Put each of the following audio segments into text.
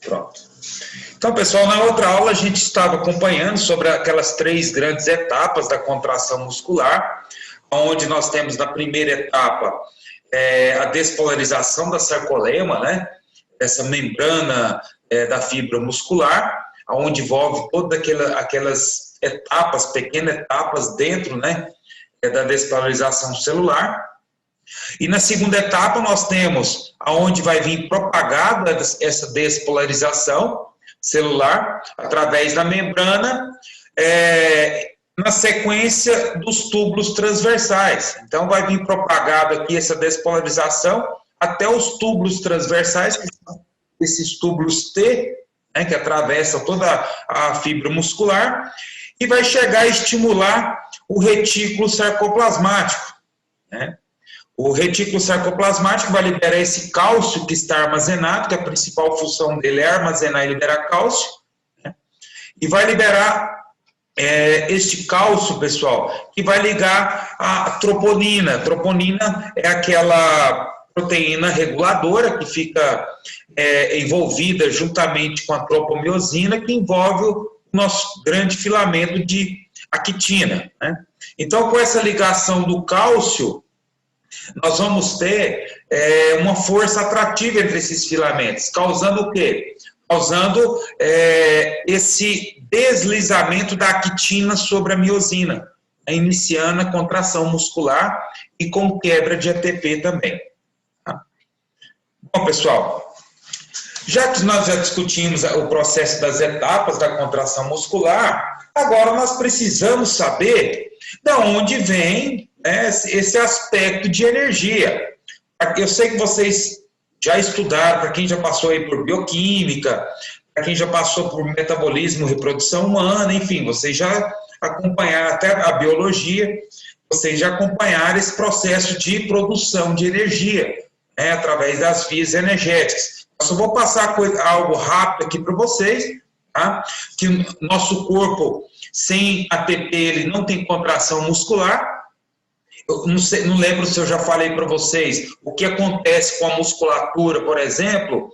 Pronto. Então, pessoal, na outra aula a gente estava acompanhando sobre aquelas 3 grandes etapas da contração muscular, onde nós temos na primeira etapa a despolarização da sarcolemma, né? Essa membrana da fibra muscular, onde envolve todas aquelas etapas, pequenas etapas dentro, né, da despolarização celular. E na segunda etapa nós temos aonde vai vir propagada essa despolarização celular através da membrana, na sequência dos túbulos transversais. Então vai vir propagado aqui essa despolarização até os túbulos transversais, que são esses túbulos T, né, que atravessam toda a fibra muscular, e vai chegar a estimular o retículo sarcoplasmático, né? O retículo sarcoplasmático vai liberar esse cálcio que está armazenado, que a principal função dele é armazenar e liberar cálcio, né? E vai liberar este cálcio, pessoal, que vai ligar a troponina. A troponina é aquela proteína reguladora que fica envolvida juntamente com a tropomiosina, que envolve o nosso grande filamento de actina, né? Então, com essa ligação do cálcio, nós vamos ter uma força atrativa entre esses filamentos, causando o quê? Causando esse deslizamento da actina sobre a miosina, iniciando a contração muscular e com quebra de ATP também. Tá? Bom, pessoal, já que nós já discutimos o processo das etapas da contração muscular, agora nós precisamos saber de onde vem esse aspecto de energia. Eu sei que vocês já estudaram, para quem já passou aí por bioquímica, para quem já passou por metabolismo, reprodução humana, enfim, vocês já acompanharam até a biologia, vocês já acompanharam esse processo de produção de energia, né, através das vias energéticas. Eu só vou passar algo rápido aqui para vocês, tá? Que o nosso corpo, sem ATP, ele não tem contração muscular. Eu não lembro se eu já falei para vocês o que acontece com a musculatura, por exemplo,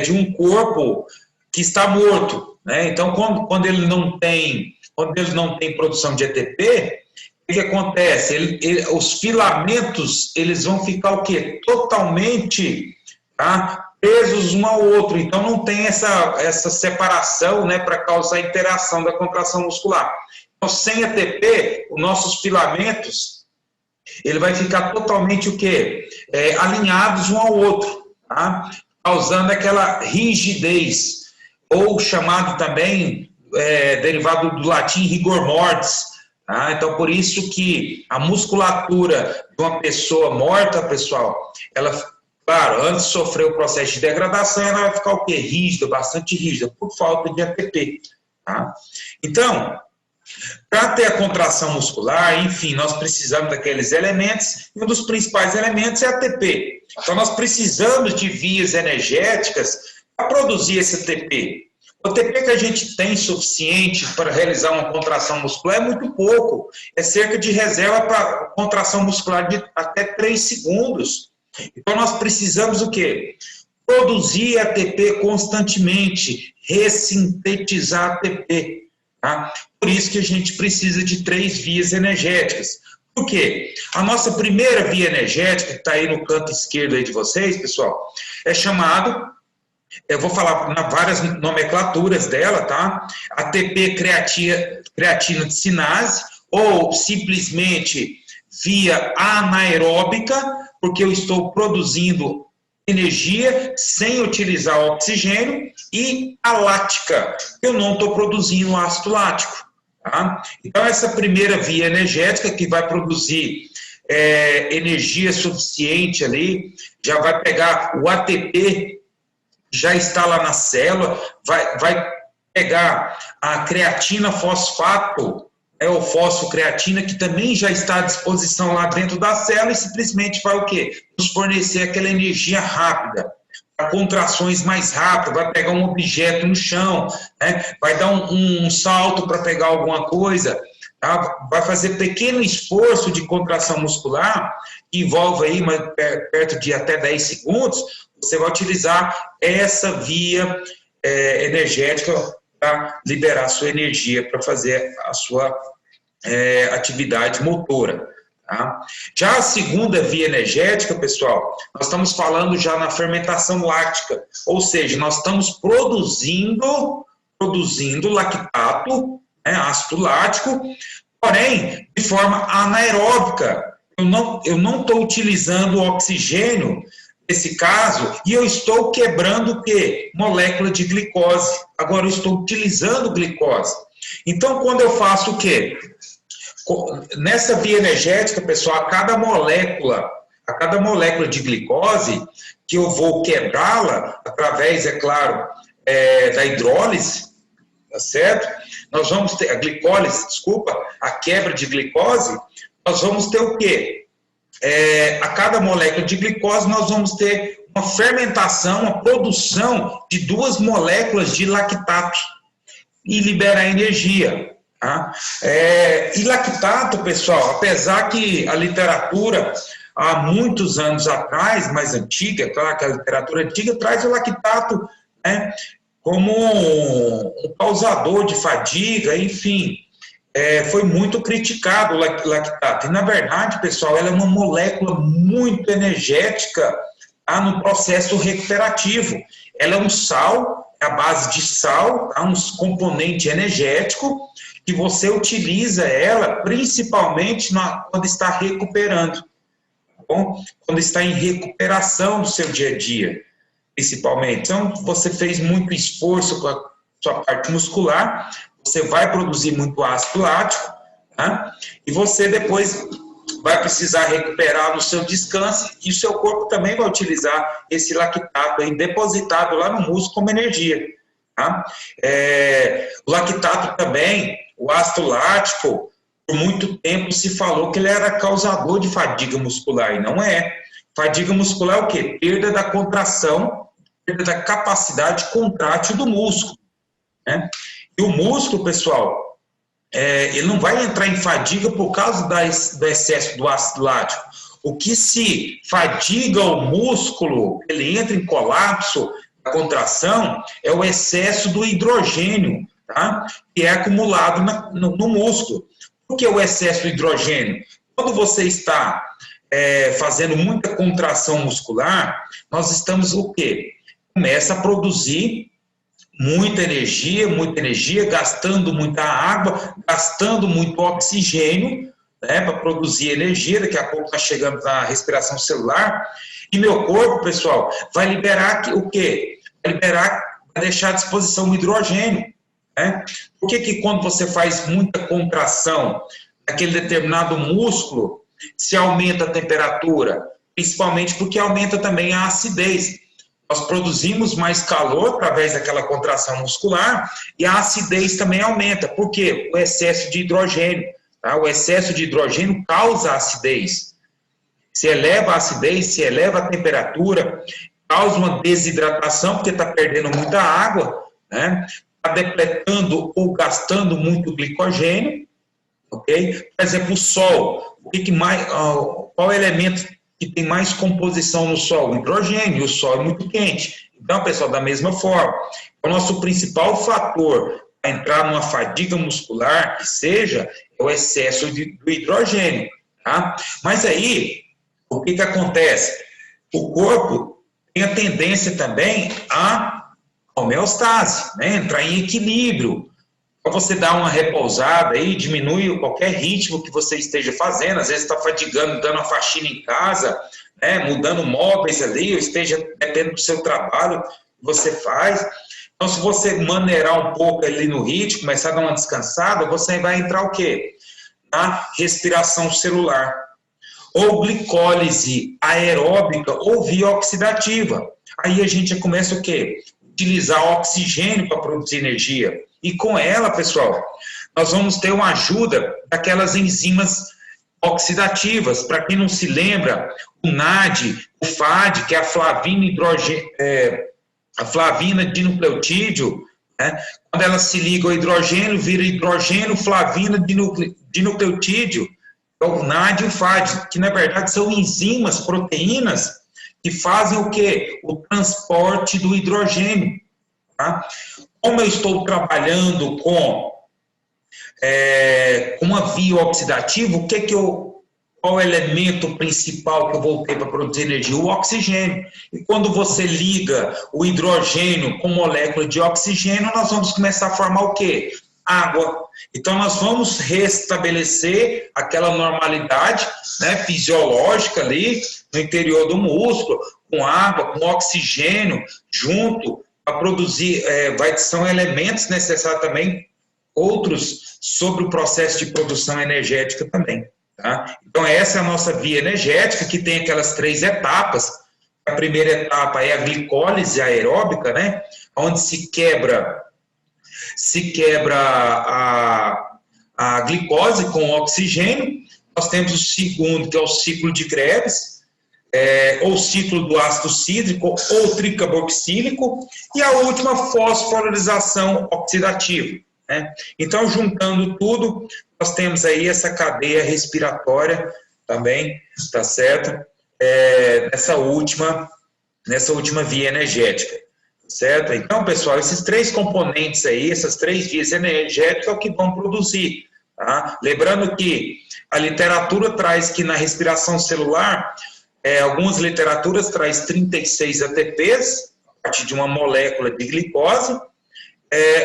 de um corpo que está morto, né? Então, quando ele não tem produção de ATP, o que acontece? Os filamentos, eles vão ficar o quê? Totalmente, tá, presos um ao outro. Então, não tem essa separação, né, para causar a interação da contração muscular. Então, sem ATP, os nossos filamentos, ele vai ficar totalmente o quê? Alinhados um ao outro, tá? Causando aquela rigidez, ou chamado também, derivado do latim rigor mortis, tá? Então, por isso que a musculatura de uma pessoa morta, pessoal, ela, claro, antes de sofrer o processo de degradação, ela vai ficar o quê? Rígida, bastante rígida, por falta de ATP, tá? Então, para ter a contração muscular, enfim, nós precisamos daqueles elementos, e um dos principais elementos é a ATP. Então, nós precisamos de vias energéticas para produzir esse ATP. O ATP que a gente tem suficiente para realizar uma contração muscular é muito pouco. É cerca de reserva para contração muscular de até 3 segundos. Então, nós precisamos o quê? Produzir ATP constantemente, ressintetizar ATP. Tá? Por isso que a gente precisa de 3 vias energéticas. Por quê? A nossa primeira via energética, que está aí no canto esquerdo aí de vocês, pessoal, é chamado, eu vou falar várias nomenclaturas dela, tá? ATP creatina de sinase, ou simplesmente via anaeróbica, porque eu estou produzindo energia sem utilizar oxigênio, e a lática, eu não estou produzindo ácido lático. Tá? Então, essa primeira via energética que vai produzir energia suficiente ali, já vai pegar o ATP, já está lá na célula, vai pegar a creatina fosfato, o fosfocreatina, que também já está à disposição lá dentro da célula, e simplesmente vai o quê? Nos fornecer aquela energia rápida, para contrações mais rápidas, vai pegar um objeto no chão, né? Vai dar um salto para pegar alguma coisa, tá? Vai fazer pequeno esforço de contração muscular, que envolve aí perto de até 10 segundos, você vai utilizar essa via energética para liberar a sua energia, para fazer a sua atividade motora. Tá? Já a segunda via energética, pessoal, nós estamos falando já na fermentação láctica, ou seja, nós estamos produzindo lactato, ácido lático, porém, de forma anaeróbica. Eu não estou utilizando o oxigênio, nesse caso, e eu estou quebrando o quê? Molécula de glicose. Agora eu estou utilizando glicose. Então, quando eu faço o quê? Nessa via energética, pessoal, a cada molécula de glicose, que eu vou quebrá-la, através, é claro, da hidrólise, tá certo? Nós vamos ter, a quebra de glicose, nós vamos ter o quê? A cada molécula de glicose, nós vamos ter uma fermentação, uma produção de 2 moléculas de lactato e liberar energia. Tá? E lactato, pessoal, apesar que a literatura, há muitos anos atrás, mais antiga, claro que a literatura antiga traz o lactato, como um causador de fadiga, enfim, foi muito criticado o lactato. E, na verdade, pessoal, ela é uma molécula muito energética no processo recuperativo. Ela é um sal, é a base de sal, um componente energético, que você utiliza ela principalmente quando está recuperando, tá bom? Quando está em recuperação do seu dia a dia, principalmente. Então, você fez muito esforço com a sua parte muscular, você vai produzir muito ácido lático, tá? E você depois vai precisar recuperar no seu descanso, e o seu corpo também vai utilizar esse lactato aí depositado lá no músculo como energia. Tá? O lactato também, o ácido lático, por muito tempo se falou que ele era causador de fadiga muscular, e não é. Fadiga muscular é o quê? Perda da contração, perda da capacidade contrátil do músculo. Né? E o músculo, pessoal, ele não vai entrar em fadiga por causa do excesso do ácido lático. O que se fadiga o músculo, ele entra em colapso, a contração, é o excesso do hidrogênio, tá? Que é acumulado no músculo. Por que o excesso do hidrogênio? Quando você está fazendo muita contração muscular, nós estamos o quê? Começa a produzir muita energia, gastando muita água, gastando muito oxigênio, para produzir energia. Daqui a pouco está chegando na respiração celular. E meu corpo, pessoal, vai liberar o quê? Vai deixar à disposição o hidrogênio. Né? Por que quando você faz muita contração daquele determinado músculo, se aumenta a temperatura? Principalmente porque aumenta também a acidez. Nós produzimos mais calor através daquela contração muscular e a acidez também aumenta. Por quê? O excesso de hidrogênio. Tá? O excesso de hidrogênio causa acidez. Se eleva a acidez, se eleva a temperatura, causa uma desidratação, porque está perdendo muita água, né? Está depletando ou gastando muito glicogênio, ok? Por exemplo, o sol. Qual elemento que tem mais composição no sol? O hidrogênio. O sol é muito quente. Então, pessoal, da mesma forma, o nosso principal fator para entrar numa fadiga muscular, que seja, é o excesso do hidrogênio, tá? Mas aí, o que acontece? O corpo tem a tendência também à homeostase, né? Entrar em equilíbrio. Então, você dá uma repousada aí, diminui qualquer ritmo que você esteja fazendo, às vezes está fadigando, dando uma faxina em casa, né? Mudando móveis ali, ou esteja dependendo do seu trabalho que você faz. Então, se você maneirar um pouco ali no ritmo, começar a dar uma descansada, você vai entrar o quê? Na respiração celular. Ou glicólise aeróbica ou via oxidativa. Aí a gente começa o quê? Utilizar oxigênio para produzir energia. E com ela, pessoal, nós vamos ter uma ajuda daquelas enzimas oxidativas. Para quem não se lembra, o NAD, o FAD, que é a flavina dinucleotídeo, né? Quando ela se liga ao hidrogênio, vira hidrogênio, flavina dinucleotídeo. O NAD e o FAD, que na verdade são enzimas, proteínas, que fazem o quê? O transporte do hidrogênio. Tá? Como eu estou trabalhando com uma via oxidativa, qual é o elemento principal que eu vou ter para produzir energia? O oxigênio. E quando você liga o hidrogênio com molécula de oxigênio, nós vamos começar a formar o quê? Água. Então, nós vamos restabelecer aquela normalidade, né, fisiológica ali no interior do músculo, com água, com oxigênio, junto, para produzir, são elementos necessários também, outros sobre o processo de produção energética também. Tá? Então, essa é a nossa via energética, que tem aquelas 3 etapas. A primeira etapa é a glicólise aeróbica, né? Onde se quebra a glicose com oxigênio. Nós temos o segundo, que é o ciclo de Krebs, ou ciclo do ácido cítrico, ou tricarboxílico, e a última, fosforilação oxidativa. Né? Então, juntando tudo, nós temos aí essa cadeia respiratória também, tá certo? Nessa última via energética, certo? Então, pessoal, esses 3 componentes aí, essas 3 vias energéticas é o que vão produzir, tá? Lembrando que a literatura traz que na respiração celular, algumas literaturas traz 36 ATPs, a partir de uma molécula de glicose,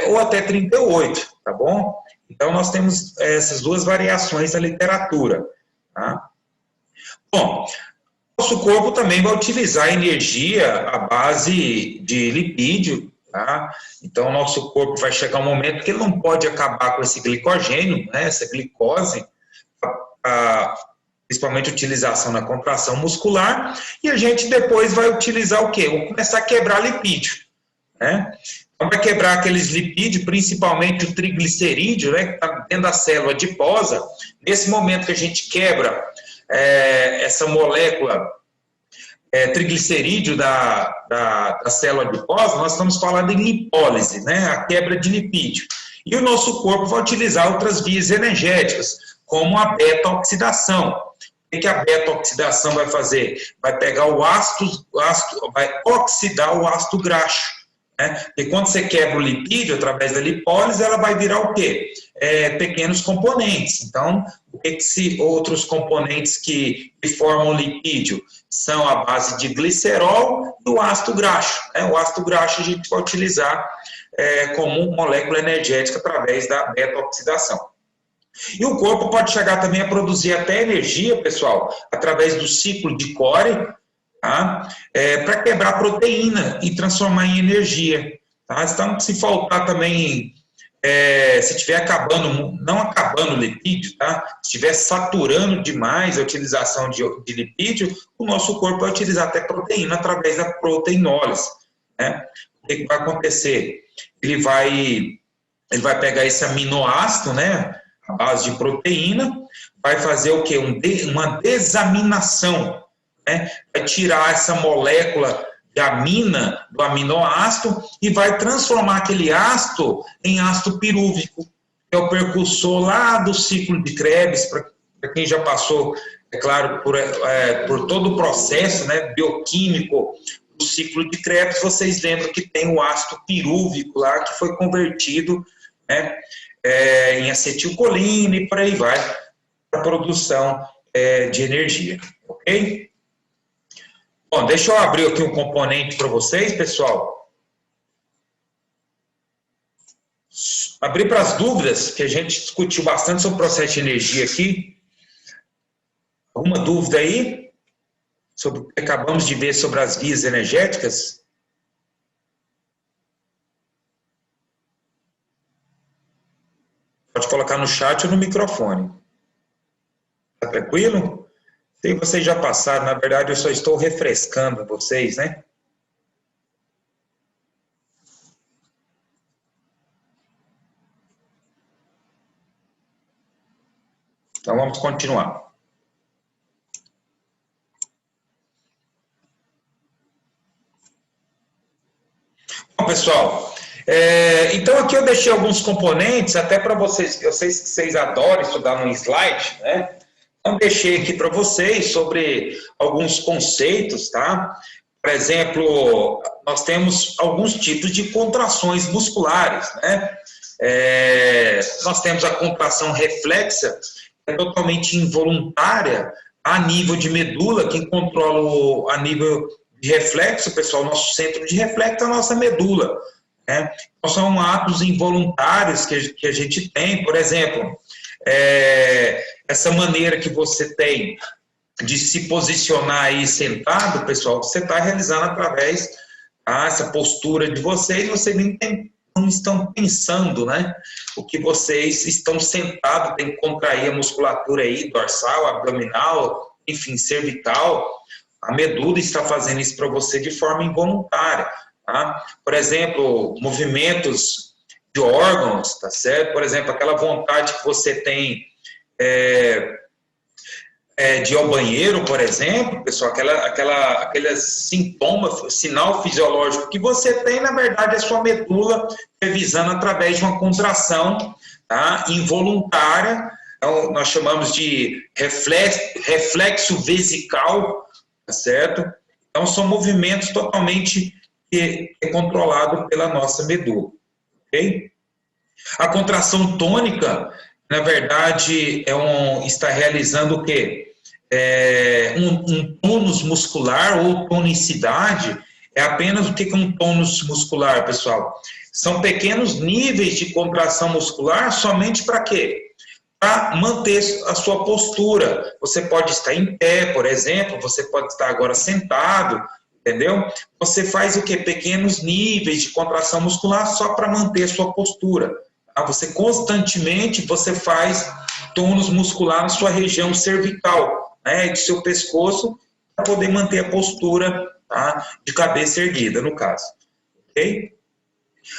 ou até 38, tá bom? Então, nós temos essas 2 variações da literatura. Tá? Bom, nosso corpo também vai utilizar energia à base de lipídio. Tá? Então, nosso corpo vai chegar um momento que ele não pode acabar com esse glicogênio, né, essa glicose, principalmente utilização na contração muscular, e a gente depois vai utilizar o quê? Vamos começar a quebrar lipídio. Né? Então, vai quebrar aqueles lipídios, principalmente o triglicerídeo, né, que está dentro da célula adiposa. Nesse momento que a gente quebra essa molécula triglicerídeo da célula adiposa, nós estamos falando em lipólise, né, a quebra de lipídio. E o nosso corpo vai utilizar outras vias energéticas, como a beta-oxidação. O que a beta-oxidação vai fazer? Vai pegar vai oxidar o ácido graxo. Né? E quando você quebra o lipídio através da lipólise, ela vai virar o quê? Pequenos componentes. Então, outros componentes que formam o lipídio são a base de glicerol e o ácido graxo. Né? O ácido graxo a gente vai utilizar como molécula energética através da beta-oxidação. E o corpo pode chegar também a produzir até energia, pessoal, através do ciclo de Cori, tá? Para quebrar proteína e transformar em energia. Tá? Então, se faltar também, se estiver não acabando o lipídio, tá? Se estiver saturando demais a utilização de lipídio, o nosso corpo vai utilizar até proteína através da proteinólise. Né? O que vai acontecer? Ele vai pegar esse aminoácido, né, a base de proteína, vai fazer o quê? Uma desaminação. Né? Vai tirar essa molécula de amina do aminoácido e vai transformar aquele ácido em ácido pirúvico, que é o precursor lá do ciclo de Krebs, para quem já passou, é claro, por todo o processo, né, bioquímico do ciclo de Krebs, vocês lembram que tem o ácido pirúvico lá, que foi convertido, né, em acetilcolina e por aí vai, para a produção de energia, ok? Bom, deixa eu abrir aqui um componente para vocês, pessoal. Abrir para as dúvidas, que a gente discutiu bastante sobre o processo de energia aqui. Alguma dúvida aí? Sobre o que acabamos de ver sobre as vias energéticas? Pode colocar no chat ou no microfone. Tá tranquilo? Se vocês já passaram, na verdade eu só estou refrescando vocês, né? Então vamos continuar. Bom, pessoal, então aqui eu deixei alguns componentes, até para vocês, eu sei que vocês adoram estudar no slide, né? Então, deixei aqui para vocês sobre alguns conceitos, tá? Por exemplo, nós temos alguns tipos de contrações musculares, né? Nós temos a contração reflexa, que é totalmente involuntária, a nível de medula, quem controla a nível de reflexo, pessoal, nosso centro de reflexo é a nossa medula, né? Então, são atos involuntários que a gente tem, por exemplo, essa maneira que você tem de se posicionar aí sentado, pessoal, você está realizando através essa postura de vocês não estão pensando, né? O que vocês estão sentados, tem que contrair a musculatura aí, dorsal, abdominal, enfim, cervical. A medula está fazendo isso para você de forma involuntária, tá? Por exemplo, movimentos de órgãos, tá certo? Por exemplo, aquela vontade que você tem de ir ao banheiro, por exemplo, pessoal, aquele sinal fisiológico que você tem, na verdade, é sua medula revisando através de uma contração, tá, involuntária. Então, nós chamamos de reflexo vesical, tá certo? Então, são movimentos totalmente controlados pela nossa medula, ok? A contração tônica, na verdade, está realizando o quê? Um tônus muscular ou tonicidade. É apenas o que é um tônus muscular, pessoal? São pequenos níveis de contração muscular somente para quê? Para manter a sua postura. Você pode estar em pé, por exemplo, você pode estar agora sentado, entendeu? Você faz o quê? Pequenos níveis de contração muscular só para manter a sua postura. Você constantemente faz tônus muscular na sua região cervical, né, de seu pescoço, para poder manter a postura, tá, de cabeça erguida, no caso. Ok?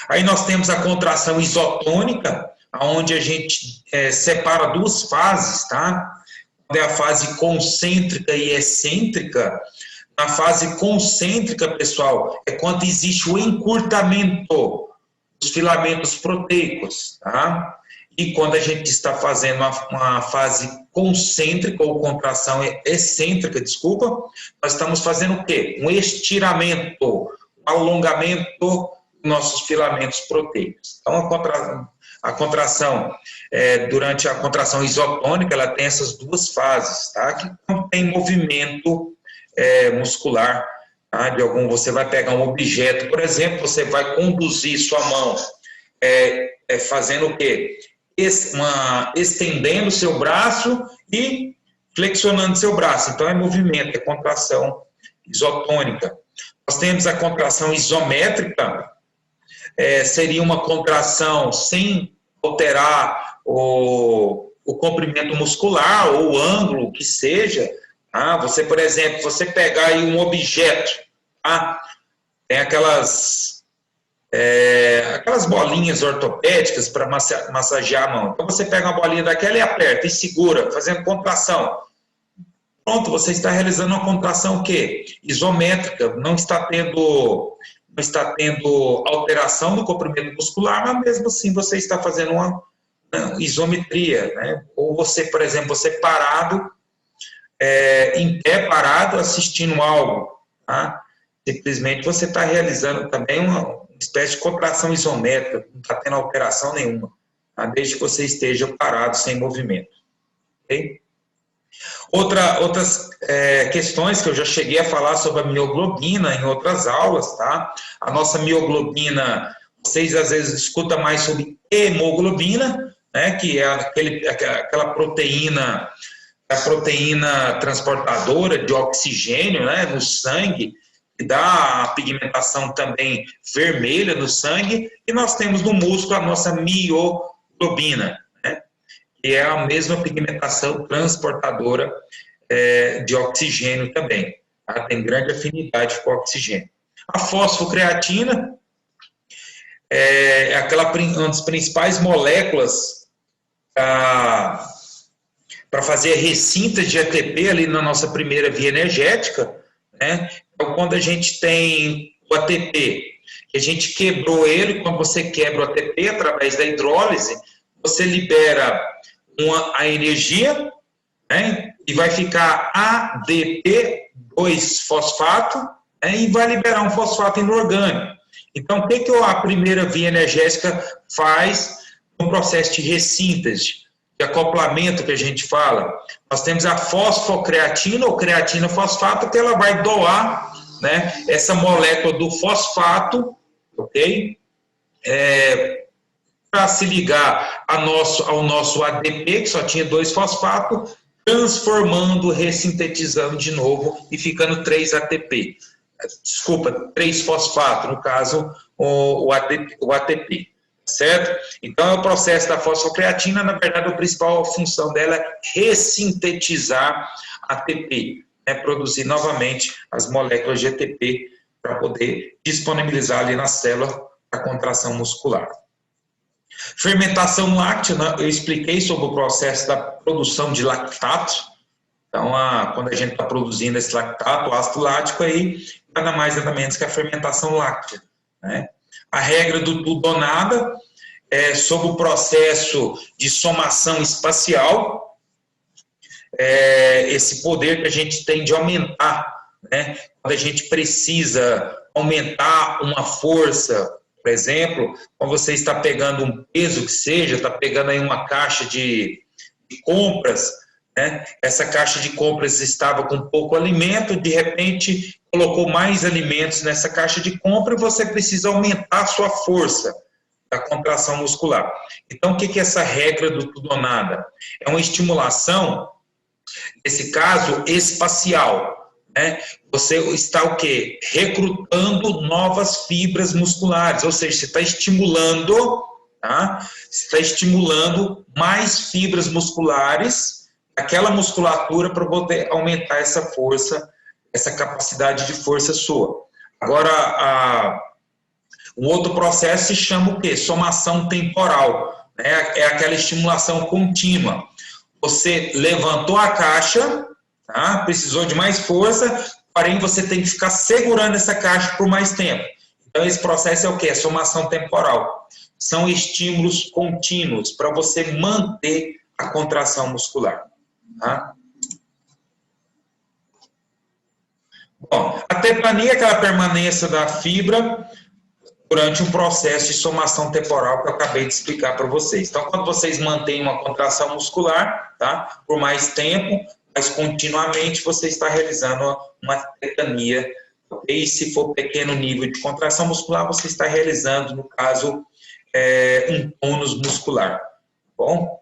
Aí nós temos a contração isotônica, onde a gente separa duas fases, tá? É a fase concêntrica e excêntrica. Na fase concêntrica, pessoal, é quando existe o encurtamento dos filamentos proteicos, tá? E quando a gente está fazendo uma fase concêntrica ou contração excêntrica, desculpa, nós estamos fazendo o quê? Um estiramento, um alongamento dos nossos filamentos proteicos. Então, a contração, durante a contração isotônica, ela tem essas duas fases, tá? Que não tem movimento muscular. Você vai pegar um objeto, por exemplo, você vai conduzir sua mão fazendo o quê? Estendendo seu braço e flexionando seu braço. Então, é movimento, é contração isotônica. Nós temos a contração isométrica, seria uma contração sem alterar o comprimento muscular ou o ângulo que seja. Você, por exemplo, você pegar aí um objeto, tá? Tem aquelas bolinhas ortopédicas para massagear a mão. Então, você pega uma bolinha daquela e aperta e segura, fazendo contração. Pronto, você está realizando uma contração o quê? Isométrica, não está tendo alteração do comprimento muscular, mas mesmo assim você está fazendo uma isometria, né? Ou você, por exemplo, você parado, em pé parado, assistindo algo, tá? Simplesmente você está realizando também uma espécie de contração isométrica, não está tendo alteração nenhuma, tá? Desde que você esteja parado, sem movimento. Ok? Outras questões que eu já cheguei a falar sobre a mioglobina em outras aulas, tá? A nossa mioglobina, vocês às vezes escutam mais sobre hemoglobina, né? Que é aquela proteína, a proteína transportadora de oxigênio, né, no sangue, que dá a pigmentação também vermelha no sangue, e nós temos no músculo a nossa mioglobina, né, que é a mesma pigmentação transportadora de oxigênio também. Tá? Tem grande afinidade com o oxigênio. A fosfocreatina é uma das principais moléculas para fazer a ressíntese de ATP ali na nossa primeira via energética, né? Então, quando a gente tem o ATP, que a gente quebrou ele, quando você quebra o ATP através da hidrólise, você libera a energia, né? e vai ficar ADP2-fosfato, né, e vai liberar um fosfato inorgânico. Então, o que a primeira via energética faz no processo de ressíntese, de acoplamento que a gente fala? Nós temos a fosfocreatina ou creatina-fosfato, que ela vai doar, né, essa molécula do fosfato, ok? Para se ligar ao nosso ADP, que só tinha 2 fosfatos, transformando, ressintetizando de novo e ficando 3 ATP. Desculpa, 3 fosfato, no caso, o ATP, certo? Então, é o processo da fosfocreatina, na verdade, a principal função dela é ressintetizar ATP, né, produzir novamente as moléculas de ATP para poder disponibilizar ali na célula a contração muscular. Fermentação láctea, né, eu expliquei sobre o processo da produção de lactato. Então, quando a gente está produzindo esse lactato, o ácido lático, aí, nada mais nada menos que a fermentação láctea, né? A regra do tudo ou nada é sobre o processo de somação espacial, esse poder que a gente tem de aumentar, né? Quando a gente precisa aumentar uma força, por exemplo, quando você está pegando um peso que seja, está pegando aí uma caixa de compras, né? Essa caixa de compras estava com pouco alimento, de repente colocou mais alimentos nessa caixa de compra e você precisa aumentar a sua força da contração muscular. Então, o que é essa regra do tudo ou nada? É uma estimulação, nesse caso, espacial, né? Você está o quê? Recrutando novas fibras musculares, ou seja, você está estimulando, tá? Você está estimulando mais fibras musculares, aquela musculatura, para poder aumentar essa força, essa capacidade de força sua. Agora, um outro processo se chama o quê? Somação temporal, né? É aquela estimulação contínua. Você levantou a caixa, tá? Precisou de mais força, porém você tem que ficar segurando essa caixa por mais tempo. Então, esse processo é o quê? É somação temporal. São estímulos contínuos para você manter a contração muscular. Tá? Bom, a tepania é aquela permanência da fibra durante um processo de somação temporal que eu acabei de explicar para vocês. Então, quando vocês mantêm uma contração muscular, tá, por mais tempo, mas continuamente, você está realizando uma tetania. E se for pequeno nível de contração muscular, você está realizando, no caso, um tônus muscular. Tá bom?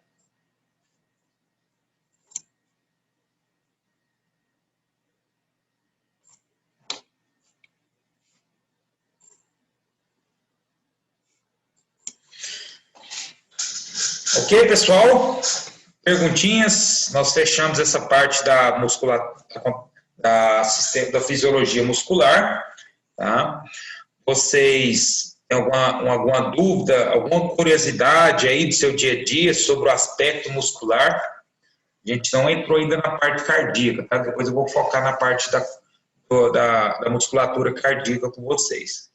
Ok, pessoal? Perguntinhas? Nós fechamos essa parte da musculatura, da fisiologia muscular. Tá? Vocês têm alguma dúvida, alguma curiosidade aí do seu dia a dia sobre o aspecto muscular? A gente não entrou ainda na parte cardíaca, tá? Depois eu vou focar na parte da musculatura cardíaca com vocês.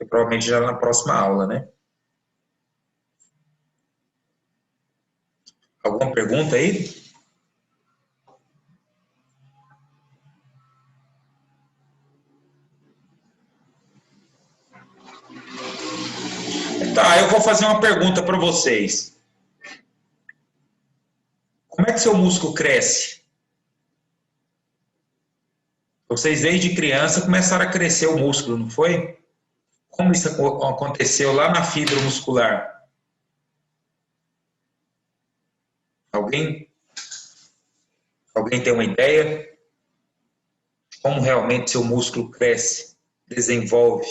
E provavelmente já na próxima aula, né? Alguma pergunta aí? Tá, eu vou fazer uma pergunta para vocês. Como é que seu músculo cresce? Vocês, desde criança, começaram a crescer o músculo, não foi? Como isso aconteceu lá na fibra muscular? Alguém tem uma ideia? Como realmente seu músculo cresce, desenvolve?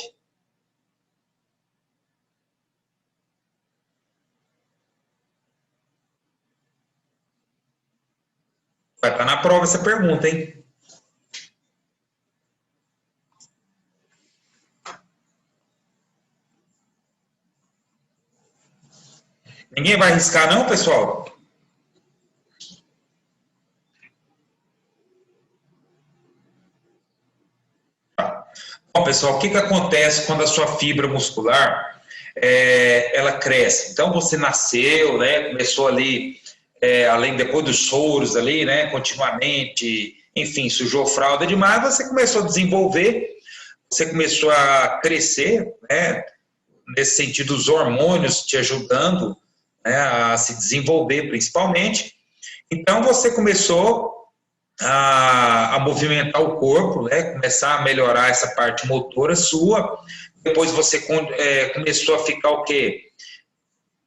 Vai estar na prova essa pergunta, hein? Ninguém vai arriscar não, pessoal? Bom, pessoal, o que acontece quando a sua fibra muscular ela cresce? Então, você nasceu, né, começou ali além depois dos soros ali, né, continuamente, enfim, sujou fralda demais, você começou a desenvolver, você começou a crescer, né, nesse sentido, os hormônios te ajudando, né, a se desenvolver principalmente. Então, você começou a movimentar o corpo, né, começar a melhorar essa parte motora sua. Depois você começou a ficar o quê?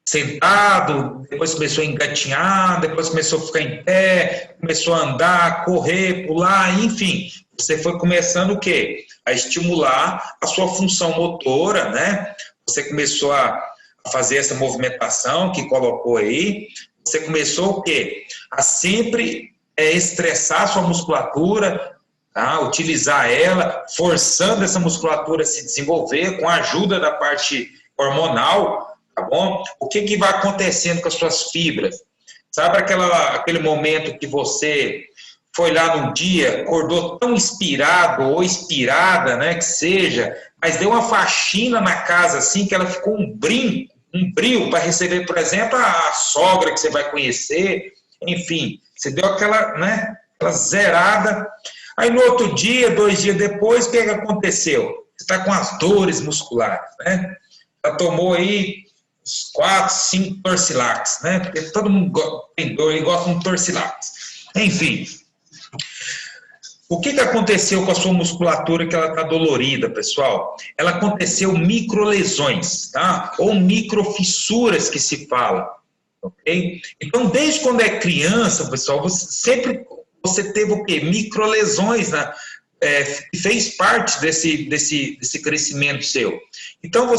Sentado, depois começou a engatinhar, depois começou a ficar em pé, começou a andar, correr, pular, enfim. Você foi começando o quê? A estimular a sua função motora, né? Você começou a fazer essa movimentação que colocou aí. Você começou o quê? A sempre estressar a sua musculatura, tá? Utilizar ela, forçando essa musculatura a se desenvolver com a ajuda da parte hormonal. Tá bom? O que vai acontecendo com as suas fibras? Sabe aquele momento que você foi lá num dia, acordou tão inspirado ou inspirada, né, que seja, mas deu uma faxina na casa assim que ela ficou um brio para receber, por exemplo, a sogra que você vai conhecer, enfim, você deu aquela, né, aquela zerada. Aí no outro dia, 2 dias depois, o que aconteceu? Você está com as dores musculares, né? Já tomou aí 4, 5 Torcilax, né? Porque todo mundo tem dor e gosta de um Torcilax. Enfim, o que aconteceu com a sua musculatura que ela está dolorida, pessoal? Ela aconteceu microlesões, tá? Ou microfissuras que se fala, ok? Então, desde quando é criança, pessoal, você teve o quê? Microlesões, né? Fez parte desse crescimento seu. Então,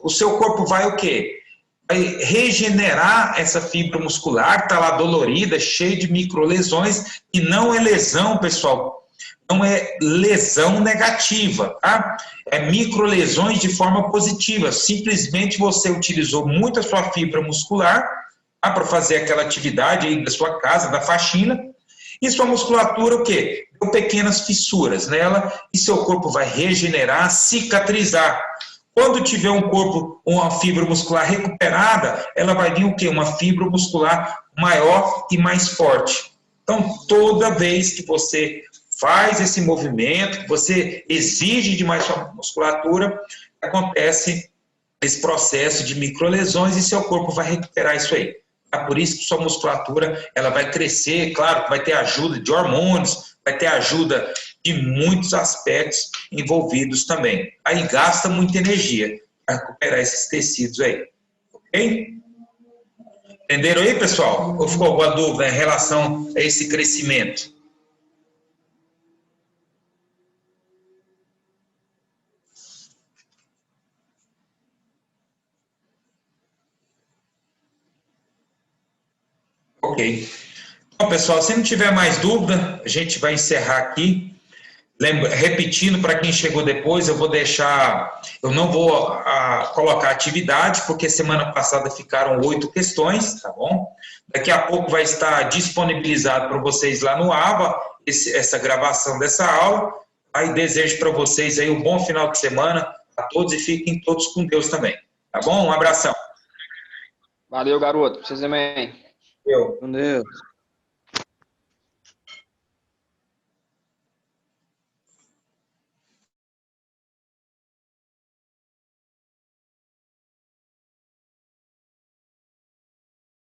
o seu corpo vai o quê? Vai regenerar essa fibra muscular, está lá dolorida, cheia de microlesões, e não é lesão, pessoal, não é lesão negativa, tá? É microlesões de forma positiva, simplesmente você utilizou muito a sua fibra muscular, tá? Para fazer aquela atividade aí da sua casa, da faxina, e sua musculatura o quê? Deu pequenas fissuras nela, e seu corpo vai regenerar, cicatrizar. Quando tiver um corpo, uma fibra muscular recuperada, ela vai vir o quê? Uma fibra muscular maior e mais forte. Então, toda vez que você faz esse movimento, que você exige de mais sua musculatura, acontece esse processo de microlesões e seu corpo vai recuperar isso aí. Por isso que sua musculatura ela vai crescer, claro, vai ter ajuda de hormônios, vai ter ajuda de muitos aspectos envolvidos também. Aí gasta muita energia para recuperar esses tecidos aí. Ok? Entenderam aí, pessoal? Ou ficou alguma dúvida em relação a esse crescimento? Ok. Então, pessoal, se não tiver mais dúvida, a gente vai encerrar aqui. Repetindo para quem chegou depois, eu não vou colocar atividade, porque semana passada ficaram 8 questões, tá bom? Daqui a pouco vai estar disponibilizado para vocês lá no AVA, essa gravação dessa aula. Aí desejo para vocês aí um bom final de semana a todos e fiquem todos com Deus também, tá bom? Um abração. Valeu, garoto. Pra vocês também. Eu. Com Deus.